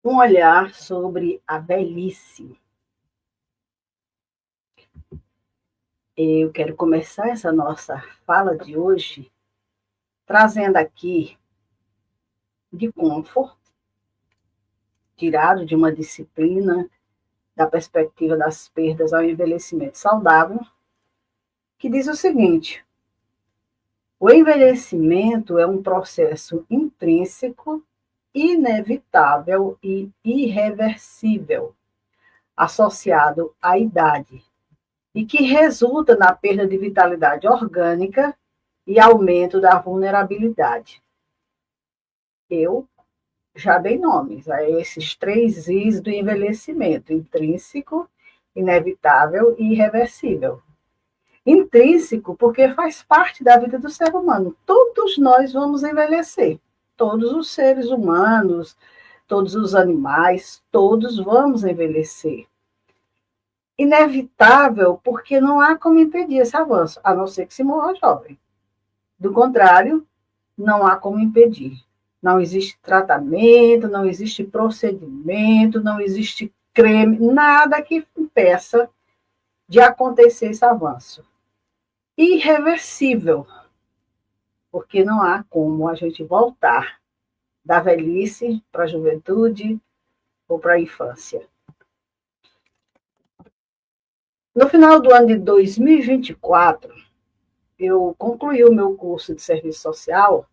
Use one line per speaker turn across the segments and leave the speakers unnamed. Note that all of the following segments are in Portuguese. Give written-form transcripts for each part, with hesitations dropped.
Um olhar sobre a velhice. Eu quero começar essa nossa fala de hoje trazendo aqui de Comfort, tirado de uma disciplina da perspectiva das perdas ao envelhecimento saudável, que diz o seguinte: o envelhecimento é um processo intrínseco, inevitável e irreversível, associado à idade, e que resulta na perda de vitalidade orgânica e aumento da vulnerabilidade. Eu já dei nomes a esses três Is do envelhecimento: intrínseco, inevitável e irreversível. Intrínseco, porque faz parte da vida do ser humano. Todos nós vamos envelhecer. Todos os seres humanos, todos os animais, todos vamos envelhecer. Inevitável, porque não há como impedir esse avanço, a não ser que se morra jovem. Do contrário, não há como impedir. Não existe tratamento, não existe procedimento, não existe creme, nada que impeça de acontecer esse avanço. Irreversível, porque não há como a gente voltar da velhice para a juventude ou para a infância. No final do ano de 2024, eu concluí o meu curso de serviço social.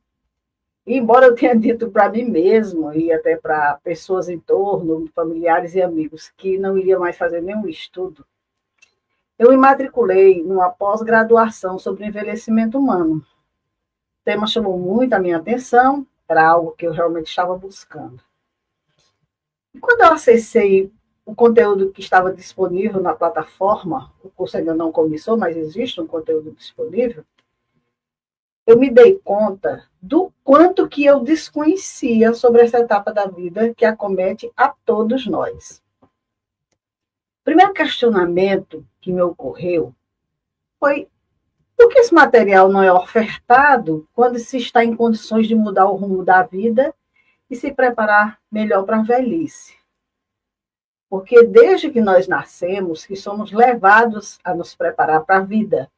E embora eu tenha dito para mim mesmo e até para pessoas em torno, familiares e amigos, que não iria mais fazer nenhum estudo, eu me matriculei numa pós-graduação sobre envelhecimento humano. O tema chamou muito a minha atenção, era algo que eu realmente estava buscando. E quando eu acessei o conteúdo que estava disponível na plataforma, o curso ainda não começou, mas existe um conteúdo disponível, eu me dei conta do quanto que eu desconhecia sobre essa etapa da vida que acomete a todos nós. O primeiro questionamento que me ocorreu foi: por que esse material não é ofertado quando se está em condições de mudar o rumo da vida e se preparar melhor para a velhice? Porque desde que nós nascemos, que somos levados a nos preparar para a vida,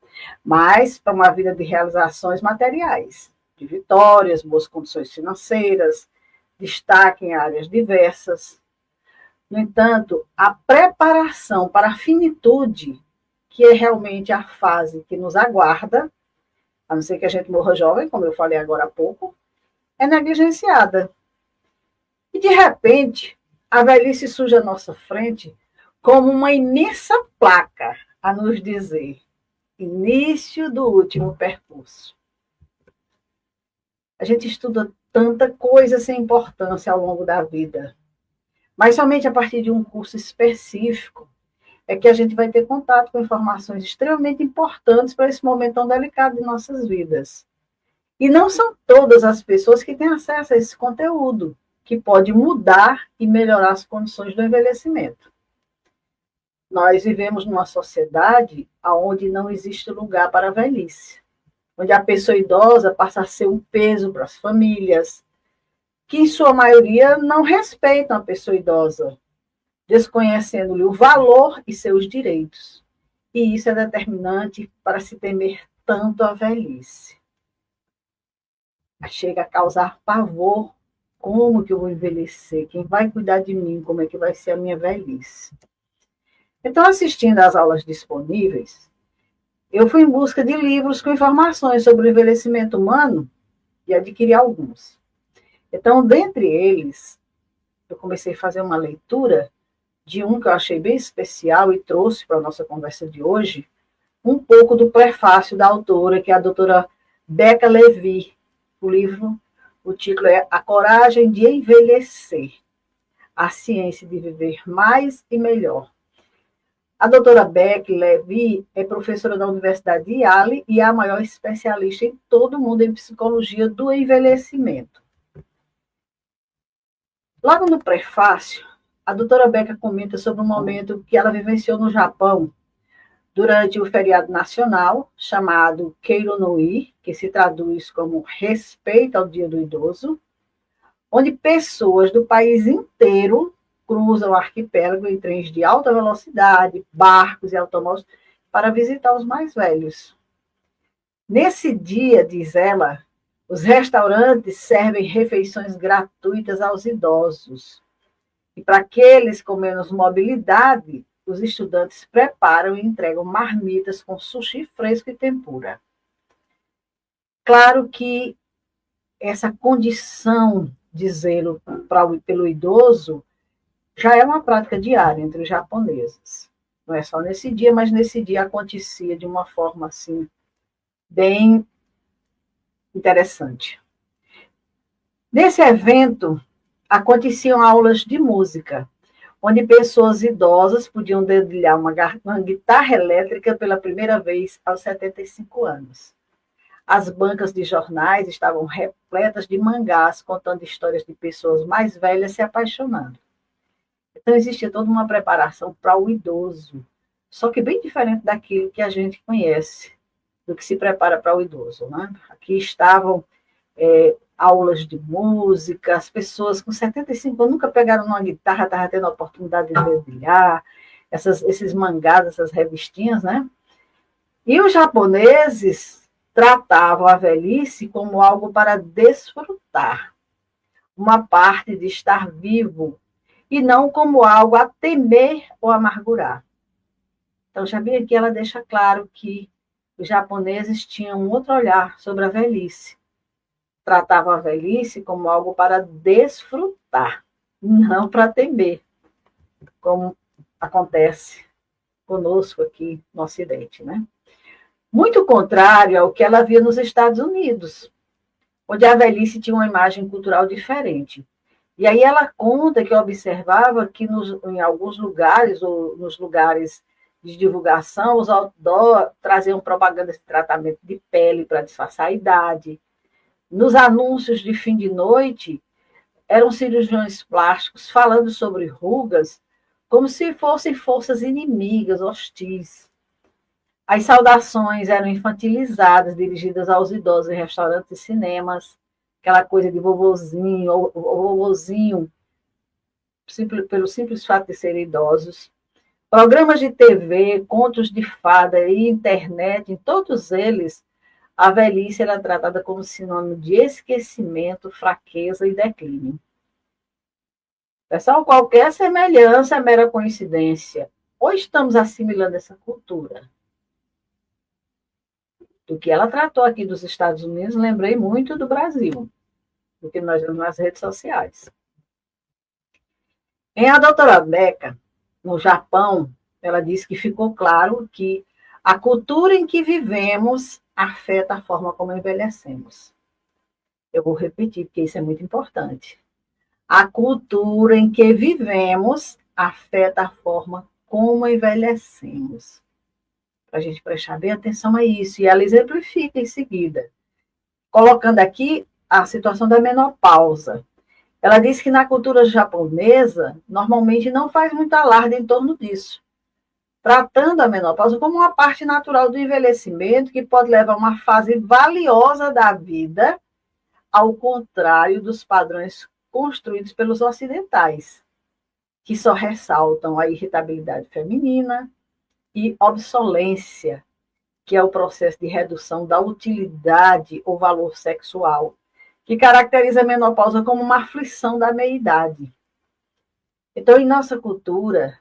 mas para uma vida de realizações materiais, de vitórias, boas condições financeiras, destaque em áreas diversas. No entanto, a preparação para a finitude, que é realmente a fase que nos aguarda, a não ser que a gente morra jovem, como eu falei agora há pouco, é negligenciada. E, de repente, a velhice surge à nossa frente como uma imensa placa a nos dizer: início do último percurso. A gente estuda tanta coisa sem importância ao longo da vida, mas somente a partir de um curso específico é que a gente vai ter contato com informações extremamente importantes para esse momento tão delicado de nossas vidas. E não são todas as pessoas que têm acesso a esse conteúdo, que pode mudar e melhorar as condições do envelhecimento. Nós vivemos numa sociedade onde não existe lugar para a velhice, onde a pessoa idosa passa a ser um peso para as famílias, que em sua maioria não respeitam a pessoa idosa, desconhecendo-lhe o valor e seus direitos. E isso é determinante para se temer tanto a velhice. Chega a causar pavor. Como que eu vou envelhecer? Quem vai cuidar de mim? Como é que vai ser a minha velhice? Então, assistindo às aulas disponíveis, eu fui em busca de livros com informações sobre o envelhecimento humano e adquiri alguns. Então, dentre eles, eu comecei a fazer uma leitura de um que eu achei bem especial e trouxe para a nossa conversa de hoje um pouco do prefácio da autora, que é a doutora Becca Levy. O título é A Coragem de Envelhecer, a ciência de viver mais e melhor. A doutora Becca Levy é professora da Universidade de Yale e é a maior especialista em todo o mundo em psicologia do envelhecimento. Logo no prefácio, a doutora Becca comenta sobre um momento que ela vivenciou no Japão durante o feriado nacional, chamado Keiro no I, que se traduz como Respeito ao Dia do Idoso, onde pessoas do país inteiro cruzam o arquipélago em trens de alta velocidade, barcos e automóveis para visitar os mais velhos. Nesse dia, diz ela, os restaurantes servem refeições gratuitas aos idosos. E para aqueles com menos mobilidade, os estudantes preparam e entregam marmitas com sushi fresco e tempura. Claro que essa condição de zelo pelo idoso já é uma prática diária entre os japoneses. Não é só nesse dia, mas nesse dia acontecia de uma forma assim bem interessante. Nesse evento aconteciam aulas de música, onde pessoas idosas podiam dedilhar uma guitarra elétrica pela primeira vez aos 75 anos. As bancas de jornais estavam repletas de mangás contando histórias de pessoas mais velhas se apaixonando. Então, existia toda uma preparação para o idoso, só que bem diferente daquilo que a gente conhece, do que se prepara para o idoso. Né? Aqui estavam aulas de música, as pessoas com 75 anos nunca pegaram numa guitarra, estavam tendo a oportunidade de dedilhar, esses mangás, essas revistinhas, né? E os japoneses tratavam a velhice como algo para desfrutar, uma parte de estar vivo, e não como algo a temer ou amargurar. Então, já bem aqui ela deixa claro que os japoneses tinham um outro olhar sobre a velhice. Tratavam a velhice como algo para desfrutar, não para temer, como acontece conosco aqui no Ocidente, né? Muito contrário ao que ela via nos Estados Unidos, onde a velhice tinha uma imagem cultural diferente. E aí ela conta que observava que em alguns lugares, ou nos lugares de divulgação, os outdoor traziam propaganda de tratamento de pele para disfarçar a idade. Nos anúncios de fim de noite, eram cirurgiões plásticos falando sobre rugas como se fossem forças inimigas, hostis. As saudações eram infantilizadas, dirigidas aos idosos em restaurantes e cinemas, aquela coisa de vovozinho, ou vovozinho, pelo simples fato de serem idosos. Programas de TV, contos de fada e internet, em todos eles, a velhice era tratada como sinônimo de esquecimento, fraqueza e declínio. Pessoal, qualquer semelhança é mera coincidência. Ou estamos assimilando essa cultura? Do que ela tratou aqui dos Estados Unidos, lembrei muito do Brasil, do que nós vemos nas redes sociais. Em A Doutora Beca, no Japão, ela disse que ficou claro que a cultura em que vivemos afeta a forma como envelhecemos. Eu vou repetir, porque isso é muito importante. A cultura em que vivemos afeta a forma como envelhecemos. Para a gente prestar bem atenção a isso. E ela exemplifica em seguida, colocando aqui a situação da menopausa. Ela diz que na cultura japonesa, normalmente não faz muito alarde em torno disso, tratando a menopausa como uma parte natural do envelhecimento que pode levar a uma fase valiosa da vida, ao contrário dos padrões construídos pelos ocidentais, que só ressaltam a irritabilidade feminina e obsolência, que é o processo de redução da utilidade ou valor sexual, que caracteriza a menopausa como uma aflição da meia-idade. Então, em nossa cultura,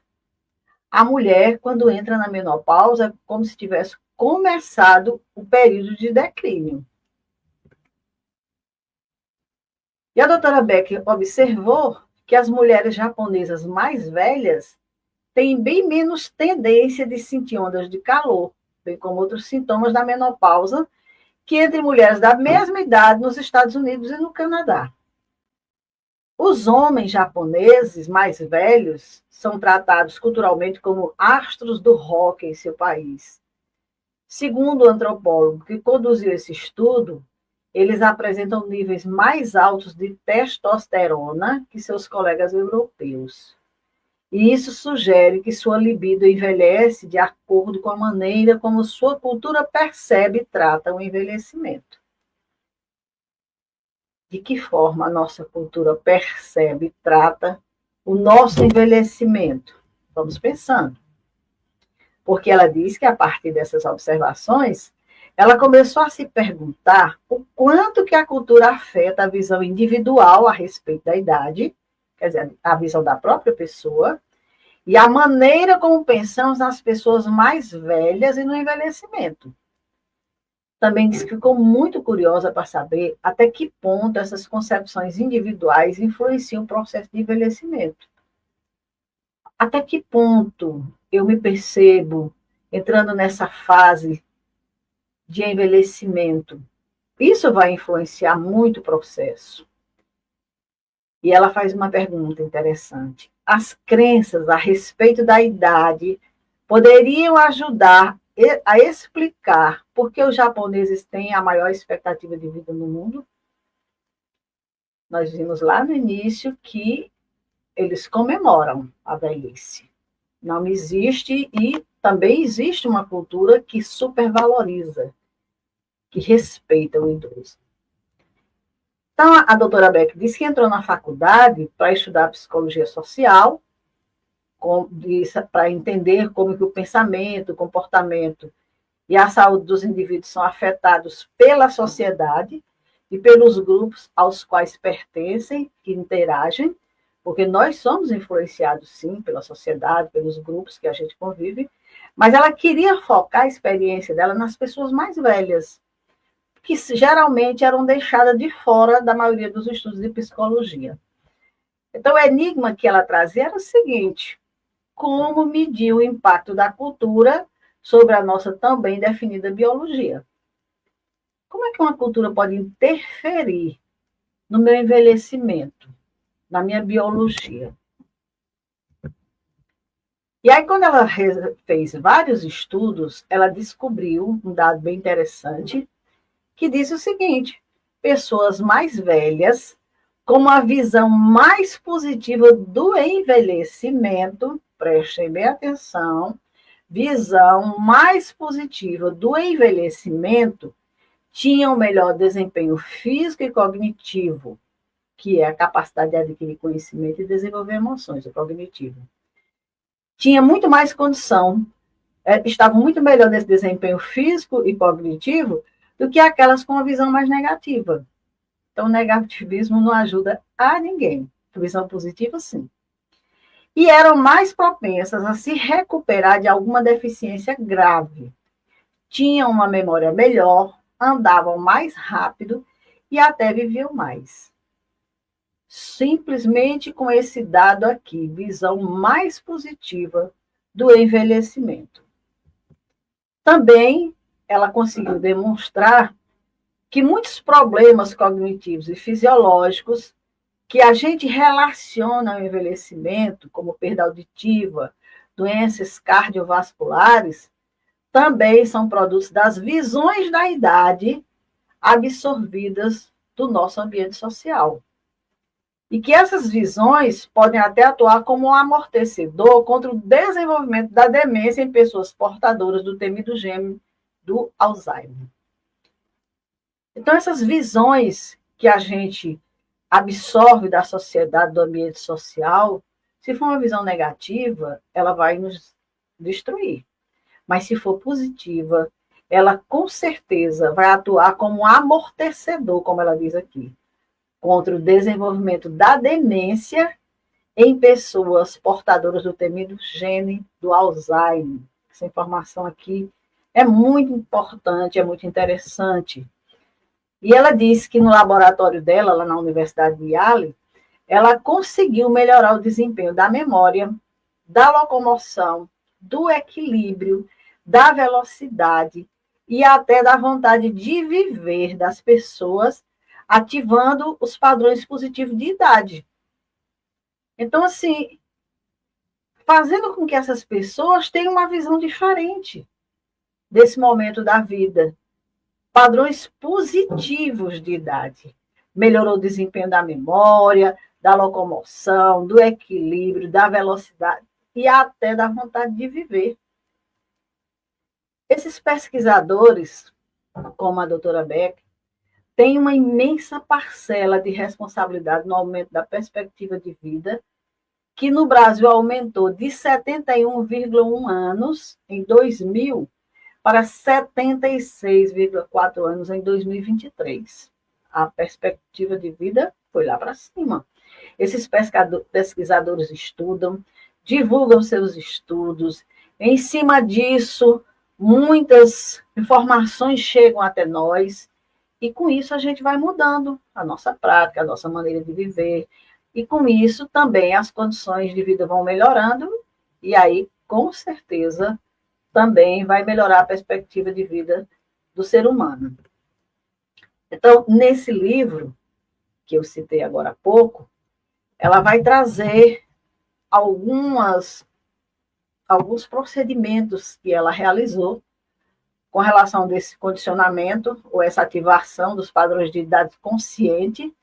a mulher, quando entra na menopausa, é como se tivesse começado o período de declínio. E a doutora Beck observou que as mulheres japonesas mais velhas têm bem menos tendência de sentir ondas de calor, bem como outros sintomas da menopausa, que entre mulheres da mesma idade nos Estados Unidos e no Canadá. Os homens japoneses mais velhos são tratados culturalmente como astros do rock em seu país. Segundo o antropólogo que conduziu esse estudo, eles apresentam níveis mais altos de testosterona que seus colegas europeus. E isso sugere que sua libido envelhece de acordo com a maneira como sua cultura percebe e trata o envelhecimento. de que forma a nossa cultura percebe e trata o nosso envelhecimento. Vamos pensando. Porque ela diz que, a partir dessas observações, ela começou a se perguntar o quanto que a cultura afeta a visão individual a respeito da idade, quer dizer, a visão da própria pessoa, e a maneira como pensamos nas pessoas mais velhas e no envelhecimento. Também disse que ficou muito curiosa para saber até que ponto essas concepções individuais influenciam o processo de envelhecimento. Até que ponto eu me percebo entrando nessa fase de envelhecimento? Isso vai influenciar muito o processo. E ela faz uma pergunta interessante. As crenças a respeito da idade poderiam ajudar a explicar por que os japoneses têm a maior expectativa de vida no mundo? Nós vimos lá no início que eles comemoram a velhice. Não existe, e também existe uma cultura que supervaloriza, que respeita o idoso. Então, a doutora Beck disse que entrou na faculdade para estudar psicologia social, para entender como que o pensamento, o comportamento e a saúde dos indivíduos são afetados pela sociedade e pelos grupos aos quais pertencem e interagem, porque nós somos influenciados, sim, pela sociedade, pelos grupos que a gente convive, mas ela queria focar a experiência dela nas pessoas mais velhas, que geralmente eram deixadas de fora da maioria dos estudos de psicologia. Então, o enigma que ela trazia era o seguinte: como medir o impacto da cultura sobre a nossa tão bem definida biologia? Como é que uma cultura pode interferir no meu envelhecimento, na minha biologia? E aí, quando ela fez vários estudos, ela descobriu um dado bem interessante, que diz o seguinte: pessoas mais velhas, com uma visão mais positiva do envelhecimento, prestem bem atenção, visão mais positiva do envelhecimento, tinham melhor desempenho físico e cognitivo, que é a capacidade de adquirir conhecimento e desenvolver emoções, o cognitivo. Tinha muito mais condição, estavam muito melhor nesse desempenho físico e cognitivo do que aquelas com a visão mais negativa. Então, o negativismo não ajuda a ninguém. A visão positiva, sim. E eram mais propensas a se recuperar de alguma deficiência grave. Tinham uma memória melhor, andavam mais rápido e até viviam mais. Simplesmente com esse dado aqui, visão mais positiva do envelhecimento. Também ela conseguiu demonstrar que muitos problemas cognitivos e fisiológicos que a gente relaciona ao envelhecimento, como perda auditiva, doenças cardiovasculares, também são produtos das visões da idade absorvidas do nosso ambiente social. E que essas visões podem até atuar como um amortecedor contra o desenvolvimento da demência em pessoas portadoras do temido gene do Alzheimer. Então, essas visões que a gente absorve da sociedade, do ambiente social, se for uma visão negativa, ela vai nos destruir. Mas se for positiva, ela com certeza vai atuar como um amortecedor, como ela diz aqui, contra o desenvolvimento da demência em pessoas portadoras do temido gene do Alzheimer. Essa informação aqui é muito importante, é muito interessante. E ela disse que no laboratório dela, lá na Universidade de Yale, ela conseguiu melhorar o desempenho da memória, da locomoção, do equilíbrio, da velocidade e até da vontade de viver das pessoas, ativando os padrões positivos de idade. Então, assim, fazendo com que essas pessoas tenham uma visão diferente desse momento da vida. Padrões positivos de idade. Melhorou o desempenho da memória, da locomoção, do equilíbrio, da velocidade e até da vontade de viver. Esses pesquisadores, como a doutora Beck, tem uma imensa parcela de responsabilidade no aumento da perspectiva de vida, que no Brasil aumentou de 71,1 anos em 2000 para 76,4 anos em 2023. A perspectiva de vida foi lá para cima. Esses pesquisadores estudam, divulgam seus estudos, em cima disso, muitas informações chegam até nós, e com isso a gente vai mudando a nossa prática, a nossa maneira de viver, e com isso também as condições de vida vão melhorando, e aí, com certeza, também vai melhorar a perspectiva de vida do ser humano. Então, nesse livro, que eu citei agora há pouco, ela vai trazer alguns procedimentos que ela realizou com relação desse condicionamento, ou essa ativação dos padrões de idade consciente,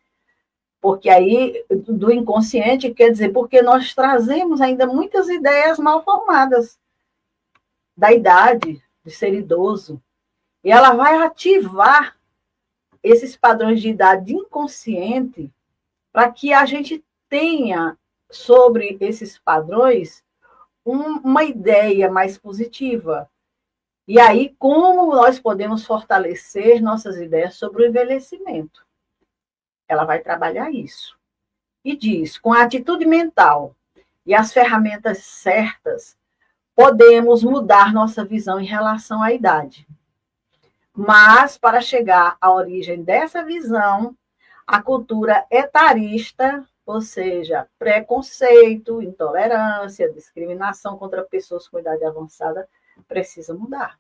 porque aí, do inconsciente, quer dizer, porque nós trazemos ainda muitas ideias mal formadas da idade, de ser idoso, e ela vai ativar esses padrões de idade inconsciente para que a gente tenha sobre esses padrões uma ideia mais positiva. E aí, como nós podemos fortalecer nossas ideias sobre o envelhecimento? Ela vai trabalhar isso. E diz, com a atitude mental e as ferramentas certas, podemos mudar nossa visão em relação à idade. Mas, para chegar à origem dessa visão, a cultura etarista, ou seja, preconceito, intolerância, discriminação contra pessoas com idade avançada, precisa mudar.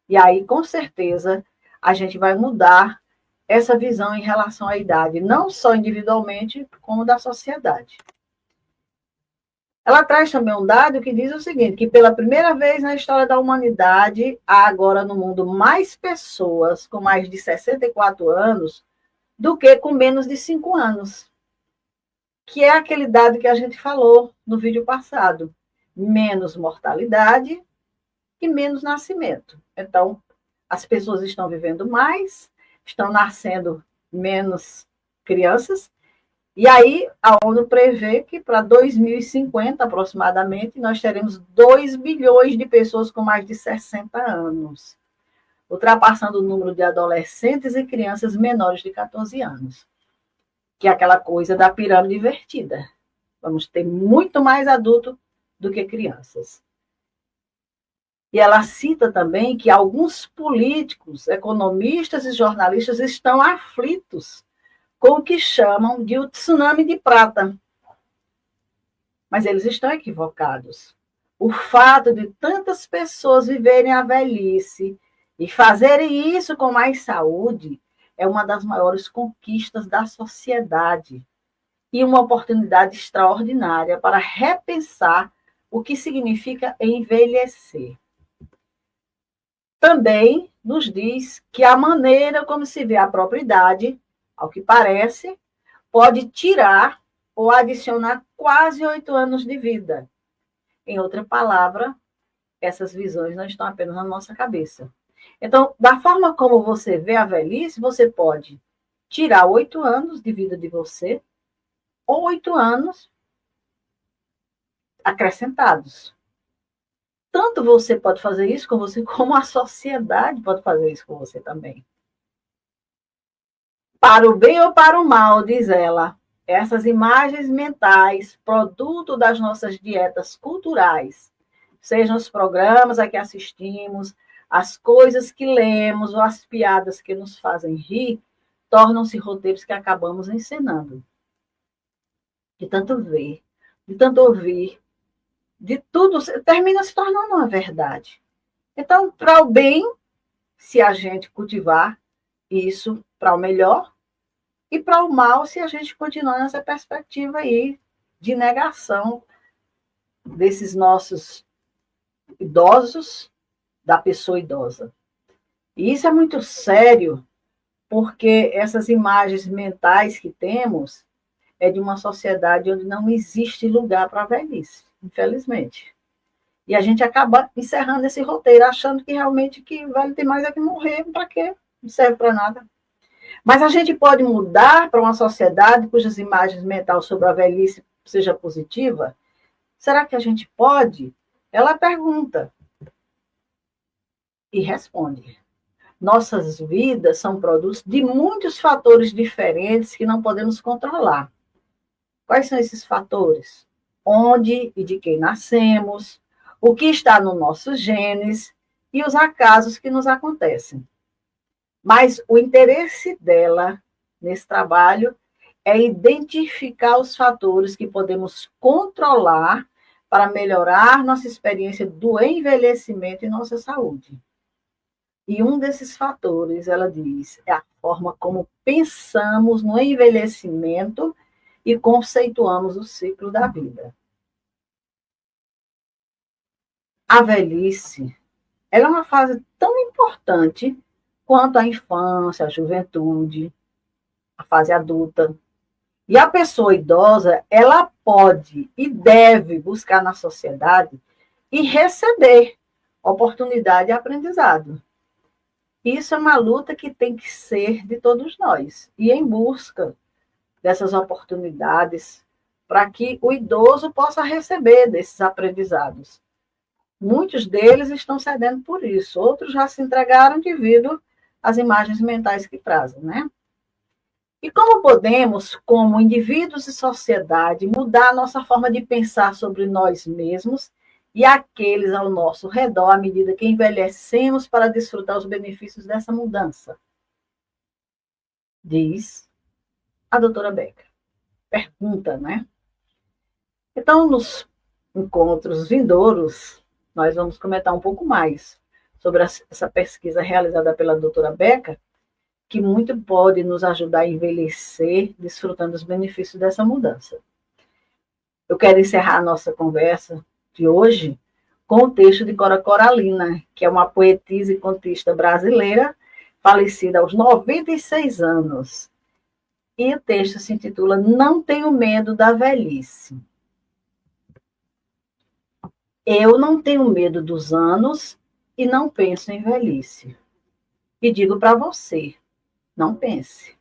E aí, com certeza, a gente vai mudar essa visão em relação à idade, não só individualmente, como da sociedade. Ela traz também um dado que diz o seguinte, que pela primeira vez na história da humanidade, há agora no mundo mais pessoas com mais de 64 anos do que com menos de 5 anos, que é aquele dado que a gente falou no vídeo passado. Menos mortalidade e menos nascimento. Então, as pessoas estão vivendo mais, estão nascendo menos crianças, e aí a ONU prevê que para 2050, aproximadamente, nós teremos 2 bilhões de pessoas com mais de 60 anos, ultrapassando o número de adolescentes e crianças menores de 14 anos, que é aquela coisa da pirâmide invertida. Vamos ter muito mais adultos do que crianças. E ela cita também que alguns políticos, economistas e jornalistas estão aflitos com o que chamam de o tsunami de prata. Mas eles estão equivocados. O fato de tantas pessoas viverem a velhice e fazerem isso com mais saúde é uma das maiores conquistas da sociedade e uma oportunidade extraordinária para repensar o que significa envelhecer. Também nos diz que a maneira como se vê a própria idade, ao que parece, pode tirar ou adicionar quase 8 anos de vida. Em outra palavra, essas visões não estão apenas na nossa cabeça. Então, da forma como você vê a velhice, você pode tirar 8 anos de vida de você, ou 8 anos acrescentados. Tanto você pode fazer isso com você, como a sociedade pode fazer isso com você também. Para o bem ou para o mal, diz ela, essas imagens mentais, produto das nossas dietas culturais, sejam os programas a que assistimos, as coisas que lemos ou as piadas que nos fazem rir, tornam-se roteiros que acabamos encenando. De tanto ver, de tanto ouvir, de tudo, termina se tornando uma verdade. Então, para o bem, se a gente cultivar isso para o melhor, e para o mal, se a gente continuar nessa perspectiva aí de negação desses nossos idosos, da pessoa idosa. E isso é muito sério, porque essas imagens mentais que temos é de uma sociedade onde não existe lugar para a velhice, infelizmente. E a gente acaba encerrando esse roteiro, achando que realmente que vale ter mais é que morrer, para quê? Não serve para nada. Mas a gente pode mudar para uma sociedade cujas imagens mentais sobre a velhice seja positiva? Será que a gente pode? Ela pergunta e responde. Nossas vidas são produtos de muitos fatores diferentes que não podemos controlar. Quais são esses fatores? Onde e de quem nascemos, o que está nos nossos genes e os acasos que nos acontecem. Mas o interesse dela nesse trabalho é identificar os fatores que podemos controlar para melhorar nossa experiência do envelhecimento e nossa saúde. E um desses fatores, ela diz, é a forma como pensamos no envelhecimento e conceituamos o ciclo da vida. A velhice, ela é uma fase tão importante quanto a infância, a juventude, a fase adulta. E a pessoa idosa, ela pode e deve buscar na sociedade e receber oportunidade e aprendizado. Isso é uma luta que tem que ser de todos nós, e em busca dessas oportunidades para que o idoso possa receber desses aprendizados. Muitos deles estão cedendo por isso, outros já se entregaram devido às imagens mentais que trazem, né? E como podemos, como indivíduos e sociedade, mudar a nossa forma de pensar sobre nós mesmos e aqueles ao nosso redor à medida que envelhecemos para desfrutar os benefícios dessa mudança? Diz a doutora Becker. Pergunta, né? Então, nos encontros vindouros, nós vamos comentar um pouco mais sobre essa pesquisa realizada pela doutora Becker, que muito pode nos ajudar a envelhecer, desfrutando dos benefícios dessa mudança. Eu quero encerrar a nossa conversa de hoje com o texto de Cora Coralina, que é uma poetisa e contista brasileira, falecida aos 96 anos. E o texto se intitula Não Tenho Medo da Velhice. Eu não tenho medo dos anos e não penso em velhice. E digo para você, não pense.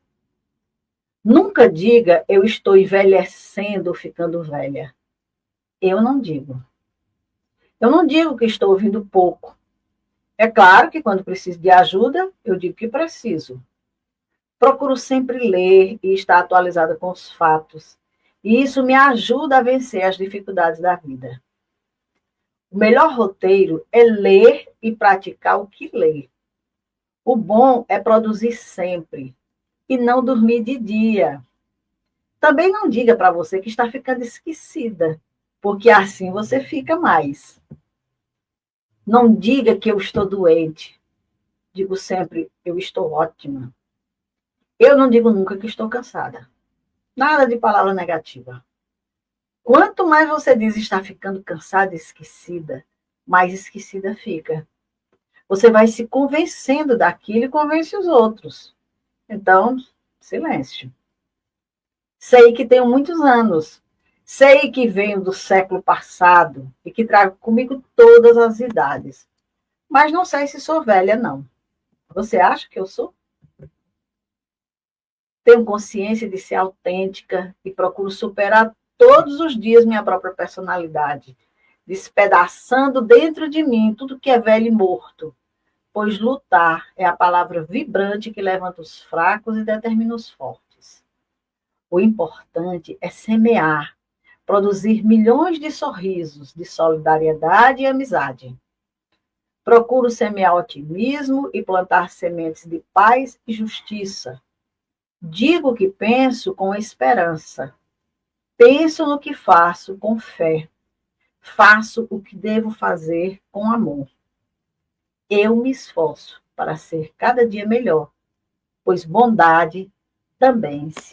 Nunca diga eu estou envelhecendo ou ficando velha. Eu não digo. Eu não digo que estou ouvindo pouco. É claro que quando preciso de ajuda, eu digo que preciso. Procuro sempre ler e estar atualizada com os fatos. E isso me ajuda a vencer as dificuldades da vida. O melhor roteiro é ler e praticar o que lê. O bom é produzir sempre e não dormir de dia. Também não diga para você que está ficando esquecida, porque assim você fica mais. Não diga que eu estou doente. Digo sempre, eu estou ótima. Eu não digo nunca que estou cansada. Nada de palavra negativa. Quanto mais você diz estar ficando cansada e esquecida, mais esquecida fica. Você vai se convencendo daquilo e convence os outros. Então, silêncio. Sei que tenho muitos anos. Sei que venho do século passado e que trago comigo todas as idades. Mas não sei se sou velha, não. Você acha que eu sou? Tenho consciência de ser autêntica e procuro superar todos os dias minha própria personalidade, despedaçando dentro de mim tudo que é velho e morto, pois lutar é a palavra vibrante que levanta os fracos e determina os fortes. O importante é semear, produzir milhões de sorrisos, de solidariedade e amizade. Procuro semear otimismo e plantar sementes de paz e justiça. Digo o que penso com esperança. Penso no que faço com fé. Faço o que devo fazer com amor. Eu me esforço para ser cada dia melhor, pois bondade também se